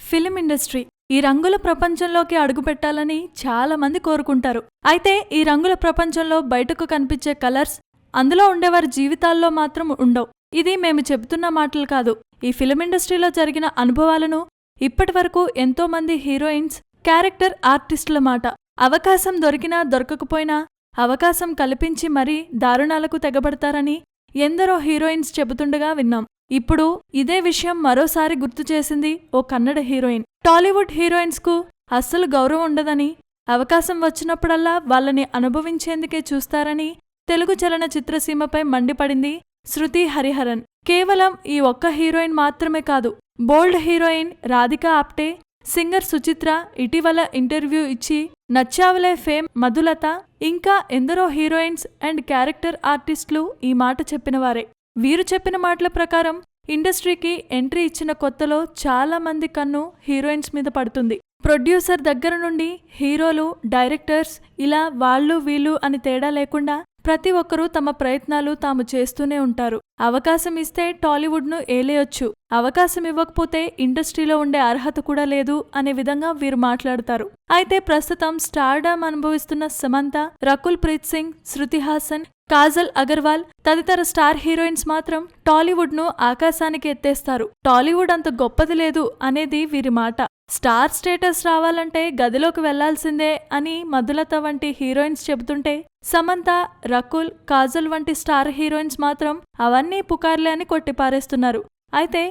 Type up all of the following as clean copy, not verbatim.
Film industry ఈ రంగుల ప్రపంచంలోకి అడుగుపెట్టాలని చాలా మంది కోరుకుంటారు. అయితే ఈ రంగుల ప్రపంచంలో బయటకు కనిపించే కలర్స్ అందులో ఉండేవారి జీవితాల్లో మాత్రం ఉండవు. ఇది మేము చెబుతున్న మాటలు కాదు. ఈ ఫిలిం ఇండస్ట్రీలో జరిగిన అనుభవాలను ఇప్పటివరకు ఎంతోమంది హీరోయిన్స్, క్యారెక్టర్ ఆర్టిస్టుల మాట. అవకాశం దొరికినా దొరకకపోయినా అవకాశం కల్పించి మరీ దారుణాలకు తెగబడతారని ఎందరో హీరోయిన్స్ చెబుతుండగా విన్నాం. ఇప్పుడు ఇదే విషయం మరోసారి గుర్తు చేసింది ఓ కన్నడ హీరోయిన్. టాలీవుడ్ హీరోయిన్స్కు అస్సలు గౌరవం ఉండదని, అవకాశం వచ్చినప్పుడల్లా వాళ్ళని అనుభవించేందుకే చూస్తారని తెలుగు చలన చిత్రసీమపై మండిపడింది శృతి హరిహరన్. కేవలం ఈ ఒక్క హీరోయిన్ మాత్రమే కాదు, బోల్డ్ హీరోయిన్ రాధికా ఆప్టే, సింగర్ సుచిత్ర ఇటీవల ఇంటర్వ్యూ ఇచ్చి నచ్చావులే ఫేమ్ మధులత, ఇంకా ఎందరో హీరోయిన్స్ అండ్ క్యారెక్టర్ ఆర్టిస్టులు ఈ మాట చెప్పినవారే. వీరు చెప్పిన మాటల ప్రకారం ఇండస్ట్రీకి ఎంట్రీ ఇచ్చిన కొత్తలో చాలా మంది కన్ను హీరోయిన్స్ మీద పడుతుంది. ప్రొడ్యూసర్ దగ్గర నుండి హీరోలు, డైరెక్టర్స్ ఇలా వాళ్ళు వీళ్ళు అని తేడా లేకుండా ప్రతి ఒక్కరూ తమ ప్రయత్నాలు తాము చేస్తూనే ఉంటారు. అవకాశం ఇస్తే టాలీవుడ్ను ఏలేయొచ్చు, అవకాశం ఇవ్వకపోతే ఇండస్ట్రీలో ఉండే అర్హత కూడా లేదు అనే విధంగా వీరు మాట్లాడతారు. అయితే ప్రస్తుతం స్టార్డమ్ అనుభవిస్తున్న సమంత, రకుల్ ప్రీత్ సింగ్, శృతి హాసన్, కాజల్ అగర్వాల్ తదితర స్టార్ హీరోయిన్స్ మాత్రం టాలీవుడ్ను ఆకాశానికి ఎత్తేస్తారు. టాలీవుడ్ అంత గొప్పది లేదు అనేది వీరి మాట. స్టార్ స్టేటస్ రావాలంటే గదిలోకి వెళ్లాల్సిందే అని మధులత వంటి హీరోయిన్స్ చెబుతుంటే, సమంత, రకుల్, కాజల్ వంటి స్టార్ హీరోయిన్స్ మాత్రం అవన్నీ పుకార్లే అని కొట్టిపారేస్తున్నారు. అయితే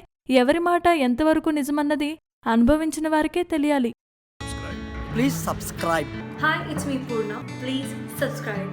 ఎవరి మాట ఎంతవరకు నిజమన్నది అనుభవించిన వారికే తెలియాలి. Please subscribe. Hi, it's me Purna. Please subscribe.